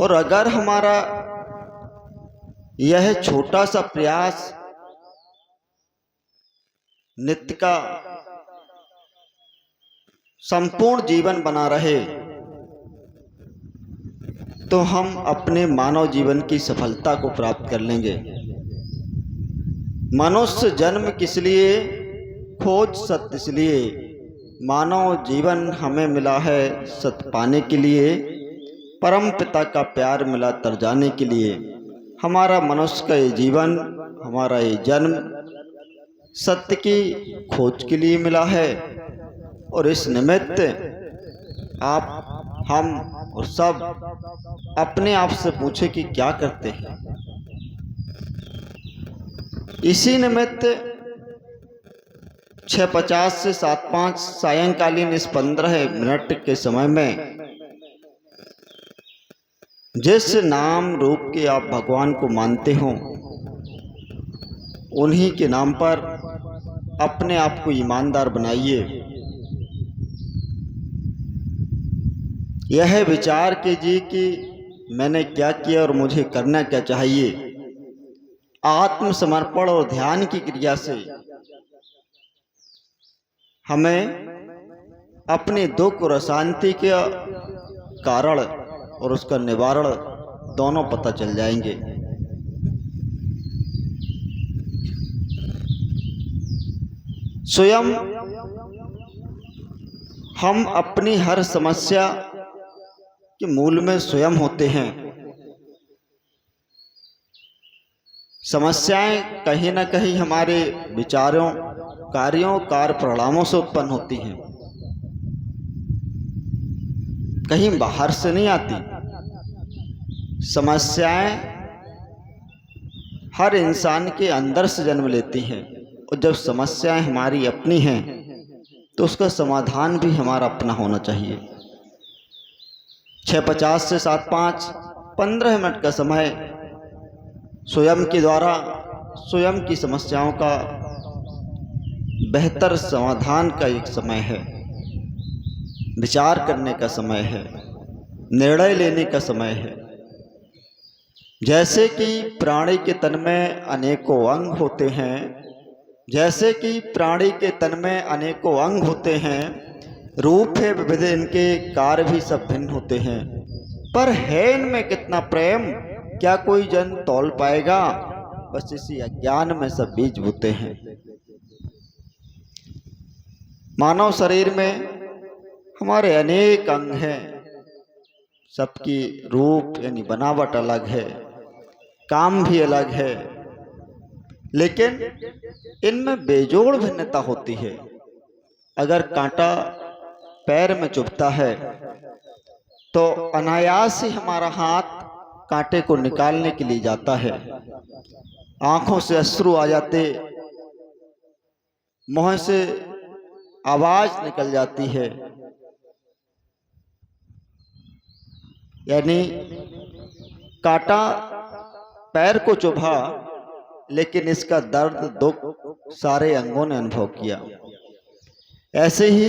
और अगर हमारा यह छोटा सा प्रयास नित्य का संपूर्ण जीवन बना रहे तो हम अपने मानव जीवन की सफलता को प्राप्त कर लेंगे। मनुष्य जन्म किस लिए, खोज सत्य इसलिए। मानव जीवन हमें मिला है सत्य पाने के लिए, परम पिता का प्यार मिला तर जाने के लिए। हमारा मनुष्य का ये जीवन, हमारा ये जन्म सत्य की खोज के लिए मिला है। और इस निमित्त आप, हम और सब अपने आप से पूछे कि क्या करते हैं। इसी निमित्त 6:50 से 7:05 सायंकालीन इस 15 मिनट के समय में जिस नाम रूप के आप भगवान को मानते हो, उन्हीं के नाम पर अपने आप को ईमानदार बनाइए। यह विचार कीजिए कि मैंने क्या किया और मुझे करना क्या चाहिए। आत्मसमर्पण और ध्यान की क्रिया से हमें अपने दुख और अशांति के कारण और उसका निवारण दोनों पता चल जाएंगे। स्वयं हम अपनी हर समस्या के मूल में स्वयं होते हैं। समस्याएं कहीं ना कहीं हमारे विचारों, कार्यों, कार्य परिणामों से उत्पन्न होती हैं, कहीं बाहर से नहीं आती। समस्याएं हर इंसान के अंदर से जन्म लेती हैं, और जब समस्याएं हमारी अपनी हैं तो उसका समाधान भी हमारा अपना होना चाहिए। 6:50 से 7:05 15 मिनट का समय स्वयं के द्वारा स्वयं की समस्याओं का बेहतर समाधान का एक समय है, विचार करने का समय है, निर्णय लेने का समय है। जैसे कि प्राणी के तन में अनेकों अंग होते हैं, जैसे कि प्राणी के तन में अनेकों अंग होते हैं, रूप है विविध, इनके कार्य भी सब भिन्न होते हैं, पर है इनमें कितना प्रेम क्या कोई जन तौल पाएगा। बस इसी अज्ञान में सब बीज बोते हैं। मानव शरीर में हमारे अनेक अंग हैं, सबकी रूप यानी बनावट अलग है, काम भी अलग है, लेकिन इनमें बेजोड़ भिन्नता होती है। अगर कांटा पैर में चुभता है तो अनायास ही हमारा हाथ कांटे को निकालने के लिए जाता है। आंखों से अश्रु आ जाते, मुंह से आवाज निकल जाती है, यानी कांटा पैर को चुभा, लेकिन इसका दर्द दुख सारे अंगों ने अनुभव किया। ऐसे ही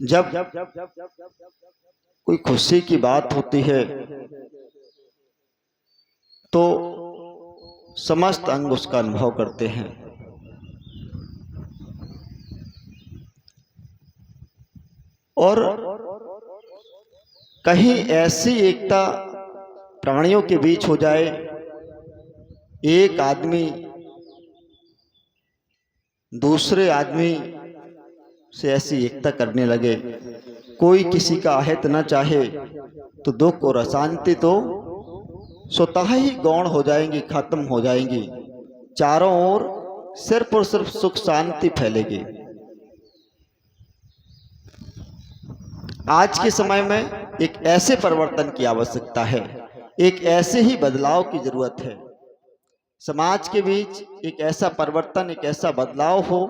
जब कोई खुशी की बात होती है तो समस्त अंग उसका अनुभव करते हैं। और कहीं ऐसी एकता प्राणियों के बीच हो जाए, एक आदमी दूसरे आदमी से ऐसी एकता करने लगे, कोई किसी का अहित न चाहे, तो दुख और अशांति तो स्वतः ही गौण हो जाएंगी, खत्म हो जाएंगी। चारों ओर सिर्फ और सिर्फ सुख शांति फैलेगी। आज के समय में एक ऐसे परिवर्तन की आवश्यकता है, एक ऐसे ही बदलाव की जरूरत है। समाज के बीच एक ऐसा परिवर्तन, एक ऐसा बदलाव हो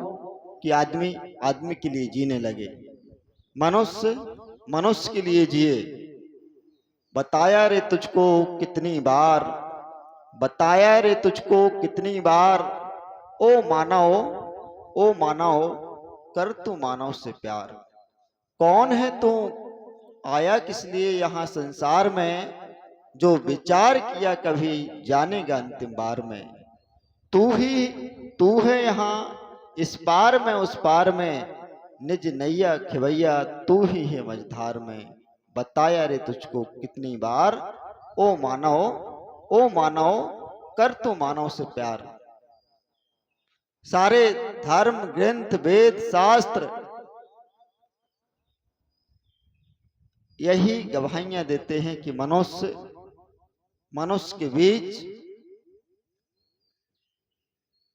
कि आदमी आदमी के लिए जीने लगे, मनुष्य मनुष्य के लिए जिए। बताया रे तुझको कितनी बार, बताया रे तुझको कितनी बार, ओ मानव कर तू मानव से प्यार। कौन है तू आया किस लिए यहाँ संसार में, जो विचार किया कभी जानेगा अंतिम बार में। तू है यहाँ इस पार में उस पार में, निज नैया खिवैया तू ही है मझधार में। बताया रे तुझको कितनी बार, ओ मानव कर तू मानव से प्यार। सारे धर्म ग्रंथ वेद शास्त्र यही गवाहियां देते हैं कि मनुष्य के बीच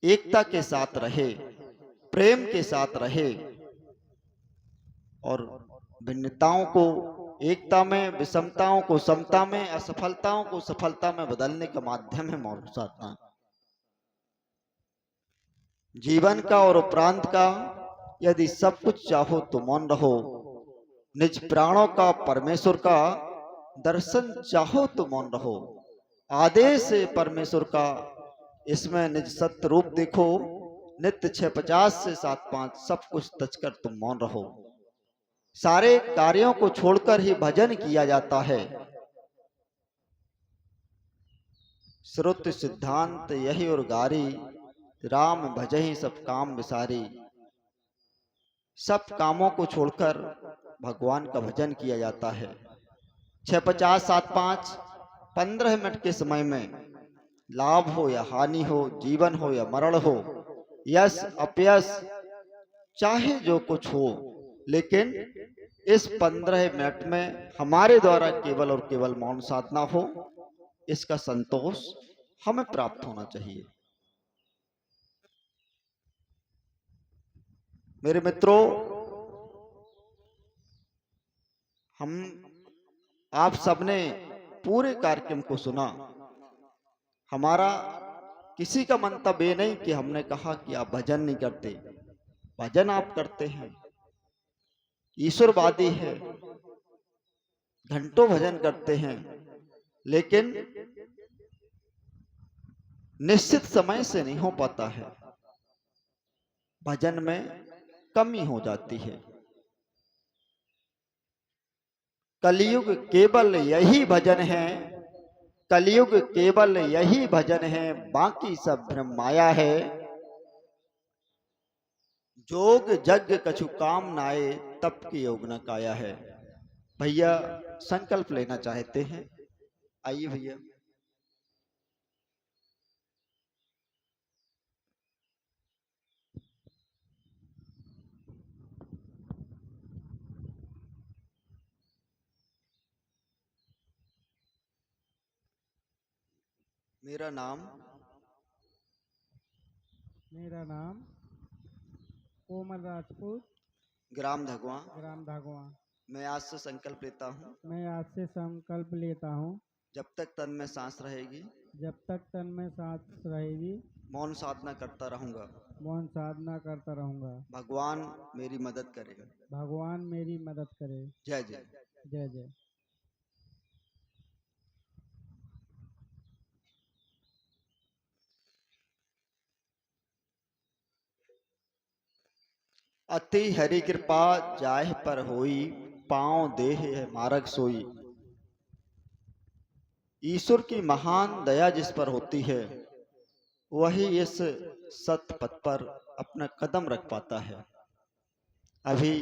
एकता के साथ रहे, प्रेम के साथ रहे और भिन्नताओं को एकता में, विषमताओं को समता में, असफलताओं को सफलता में बदलने का माध्यम है मौन साधना। जीवन का और उपरांत का यदि सब कुछ चाहो तो मौन रहो। निज प्राणों का परमेश्वर का दर्शन चाहो तो मौन रहो। आदेश है परमेश्वर का, इसमें निज सत्य रूप देखो। नित्य 650 से 75 सब कुछ तजकर तुम मौन रहो। सारे कार्यों को छोड़कर ही भजन किया जाता है। श्रुत सिद्धांत यही और गारी, राम भजहि सब काम विसारी। सब कामों को छोड़कर भगवान का भजन किया जाता है। 650 75 15 मिनट के समय में लाभ हो या हानि हो, जीवन हो या मरण हो, यश अपयश चाहे जो कुछ हो, लेकिन इस 15 मिनट में हमारे द्वारा केवल और केवल मौन साधना हो, इसका संतोष हमें प्राप्त होना चाहिए। मेरे मित्रों, हम आप सबने पूरे कार्यक्रम को सुना। हमारा किसी का मंतव्य ये नहीं कि हमने कहा कि आप भजन नहीं करते। भजन आप करते हैं, ईश्वरवादी है, घंटों भजन करते हैं, लेकिन निश्चित समय से नहीं हो पाता है। भजन में कमी हो जाती है। कलयुग केवल यही भजन है, कलयुग केवल यही भजन है, बाकी सब भ्रम माया है। जोग जग कछु काम नाए, तप की योग न काया है। भैया संकल्प लेना चाहते हैं, आइए भैया। मेरा नाम कोमल राजपूत, ग्राम धगवा। ग्राम धागवा। मैं आज से संकल्प लेता हूँ, मैं आज से संकल्प लेता हूँ, जब तक तन में सांस रहेगी, जब तक तन में सांस रहेगी, मौन साधना करता रहूंगा। मौन साधना करता रहूंगा। भगवान मेरी मदद करेगा। भगवान मेरी मदद करे। जय जय। जय जय। अति हरि कृपा जाहि पर होई, पांव देह है मार्ग सोई। ईश्वर की महान दया जिस पर होती है, वही इस सत्य पथ पर अपना कदम रख पाता है। अभी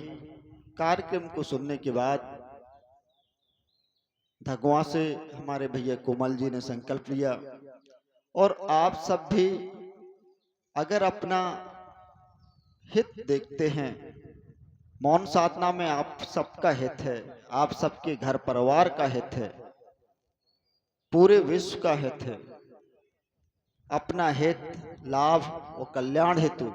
कार्यक्रम को सुनने के बाद धगवा से हमारे भैया कोमल जी ने संकल्प लिया, और आप सब भी अगर अपना हित देखते हैं, मौन साधना में आप सबका हित है, आप सबके घर परिवार का हित है, पूरे विश्व का हित है। अपना हित, लाभ और कल्याण हेतु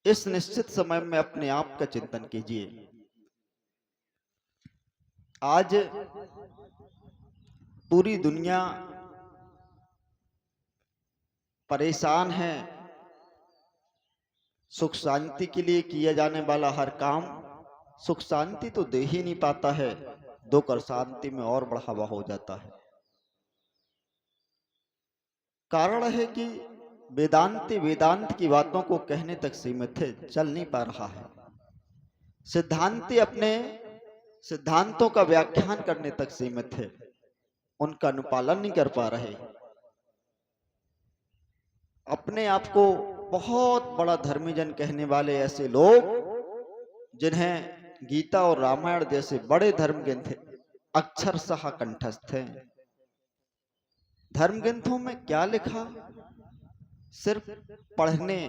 इस निश्चित समय में अपने आप का चिंतन कीजिए। आज पूरी दुनिया परेशान है। सुख शांति के लिए किया जाने वाला हर काम सुख शांति तो दे ही नहीं पाता है, दुख और शांति में और बढ़ावा हो जाता है। कारण है कि वेदांत की बातों को कहने तक सीमित है, चल नहीं पा रहा है। सिद्धांती अपने सिद्धांतों का व्याख्यान करने तक सीमित है, उनका अनुपालन नहीं कर पा रहे। अपने आप को बहुत बड़ा धर्मीजन कहने वाले ऐसे लोग जिन्हें गीता और रामायण जैसे बड़े धर्म ग्रंथ अक्षरशः कंठस्थ हैं। धर्म ग्रंथों में क्या लिखा सिर्फ पढ़ने,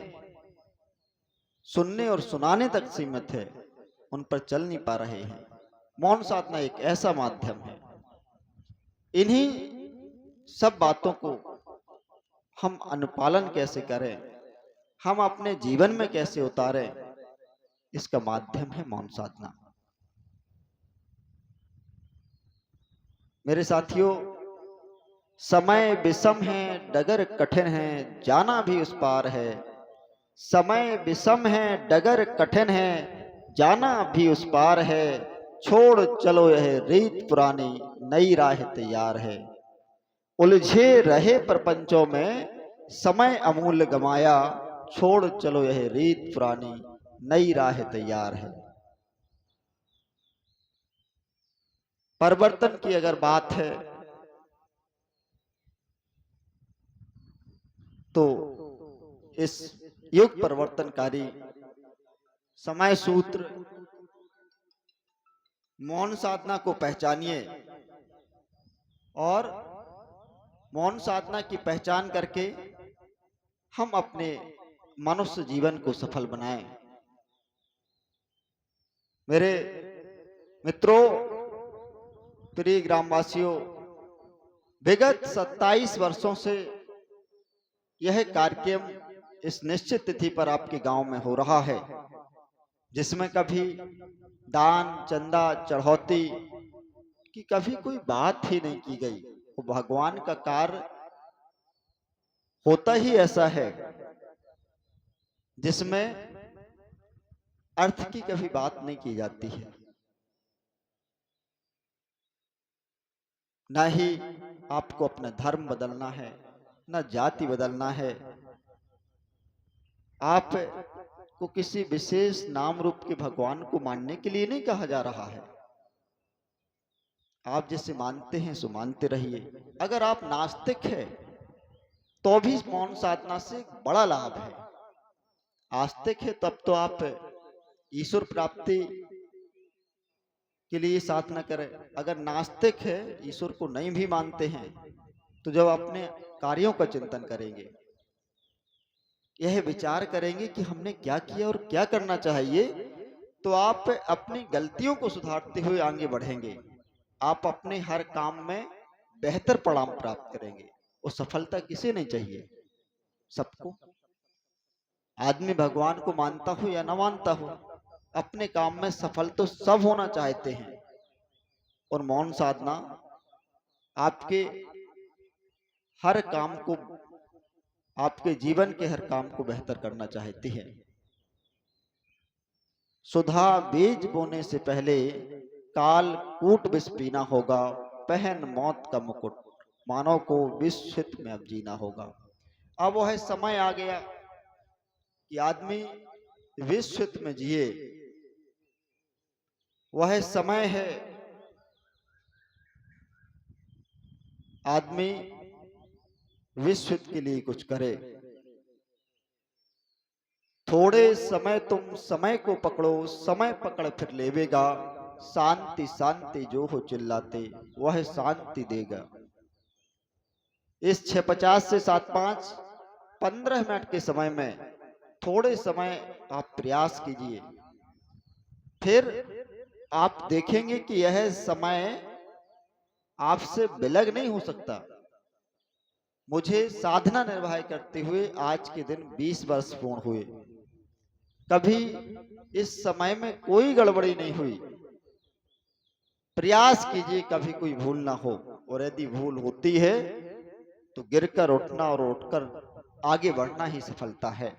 सुनने और सुनाने तक सीमित है, उन पर चल नहीं पा रहे हैं। मौन साधना एक ऐसा माध्यम है। इन्हीं सब बातों को हम अनुपालन कैसे करें, हम अपने जीवन में कैसे उतारें, इसका माध्यम है मौन साधना। मेरे साथियों, समय विषम है, डगर कठिन है, जाना भी उस पार है। समय विषम है, डगर कठिन है, जाना भी उस पार है। छोड़ चलो यह रीत पुरानी, नई राह तैयार है। उलझे रहे प्रपंचों में, समय अमूल्य गमाया। छोड़ चलो यह रीत पुरानी, नई राह तैयार है। परिवर्तन की अगर बात है तो इस युग परिवर्तनकारी समय सूत्र मौन साधना को पहचानिए और मौन साधना की पहचान करके हम अपने मनुष्य जीवन को सफल बनाएं। मेरे मित्रों, प्रिय ग्रामवासियों, विगत 27 वर्षों से यह कार्यक्रम इस निश्चित तिथि पर आपके गांव में हो रहा है, जिसमें कभी दान, चंदा, चढ़ौती की कभी कोई बात ही नहीं की गई। वो भगवान का कार्य होता ही ऐसा है जिसमें अर्थ की कभी बात नहीं की जाती है। न ही आपको अपना धर्म बदलना है, न जाति बदलना है। आप को किसी विशेष नाम रूप के भगवान को मानने के लिए नहीं कहा जा रहा है। आप जिसे मानते हैं सो मानते रहिए। अगर आप नास्तिक हैं तो भी मौन साधना से एक बड़ा लाभ है। आस्तिक है तब तो आप ईश्वर प्राप्ति के लिए साधना करें। अगर नास्तिक है, ईश्वर को नहीं भी मानते हैं, तो जब अपने कार्यों का चिंतन करेंगे, यह विचार करेंगे कि हमने क्या किया और क्या करना चाहिए, तो आप अपनी गलतियों को सुधारते हुए आगे बढ़ेंगे। आप अपने हर काम में बेहतर परिणाम प्राप्त करेंगे। वो सफलता किसे नहीं चाहिए? सबको। आदमी भगवान को मानता हो या न मानता हो, अपने काम में सफल तो सब होना चाहते हैं। और मौन साधना आपके हर काम को, आपके जीवन के हर काम को बेहतर करना चाहती है। सुधा बीज बोने से पहले काल कूट विष पीना होगा। पहन मौत का मुकुट, मानव को विश्व में अब जीना होगा। अब वह समय आ गया कि आदमी विश्व में जिए। वह समय है आदमी विश्व के लिए कुछ करे। थोड़े समय तुम समय को पकड़ो, समय पकड़ फिर लेवेगा। शांति शांति जो हो चिल्लाते, वह शांति देगा। इस 6:50 से 7:05 15 मिनट के समय में थोड़े समय आप प्रयास कीजिए। फिर आप देखेंगे कि यह समय आपसे विलग नहीं हो सकता। मुझे साधना निर्वाह करते हुए आज के दिन 20 वर्ष पूर्ण हुए। कभी इस समय में कोई गड़बड़ी नहीं हुई। प्रयास कीजिए कभी कोई भूल ना हो, और यदि भूल होती है तो गिरकर उठना और उठकर आगे बढ़ना ही सफलता है।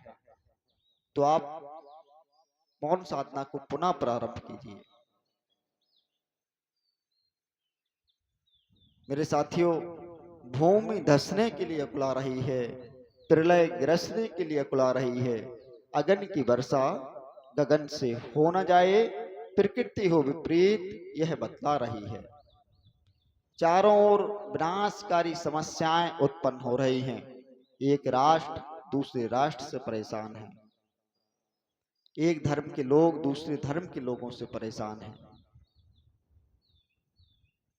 तो आप मौन साधना को पुनः प्रारंभ कीजिए। मेरे साथियों, भूमि धंसने के लिए अकुला रही है, प्रलय ग्रसने के लिए अकुला रही है। अगन की वर्षा गगन से हो न जाए, प्रकृति हो विपरीत यह बतला रही है। चारों ओर विनाशकारी समस्याएं उत्पन्न हो रही हैं। एक राष्ट्र दूसरे राष्ट्र से परेशान है, एक धर्म के लोग दूसरे धर्म के लोगों से परेशान हैं।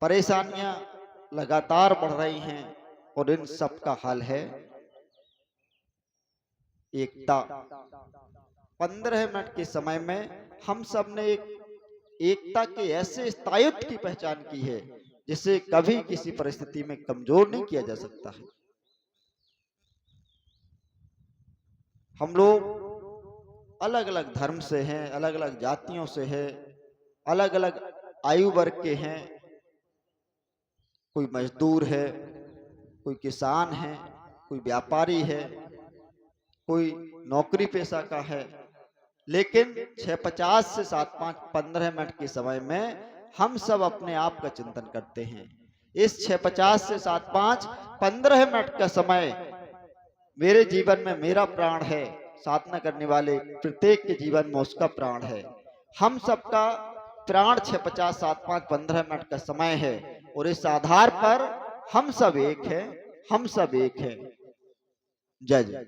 परेशानियां लगातार बढ़ रही हैं और इन सब का हल है एकता। 15 मिनट के समय में हम सब ने एकता के ऐसे स्थायित्व की पहचान की है जिसे कभी किसी परिस्थिति में कमजोर नहीं किया जा सकता है। हम लोग अलग अलग धर्म से हैं, अलग अलग जातियों से हैं, अलग अलग आयु वर्ग के हैं। कोई मजदूर है, कोई किसान है, कोई व्यापारी है, कोई नौकरी पेशा का है, लेकिन 6:50 से 7:05 15 मिनट के समय में हम सब अपने आप का चिंतन करते हैं। इस 6:50 से 7:05 15 मिनट का समय मेरे जीवन में मेरा प्राण है, साधना करने वाले प्रत्येक के जीवन में उसका प्राण है। हम सबका प्राण 6:50 7:05 15 मिनट का समय है और इस आधार पर हम सब एक हैं, हम सब एक हैं। जय जय।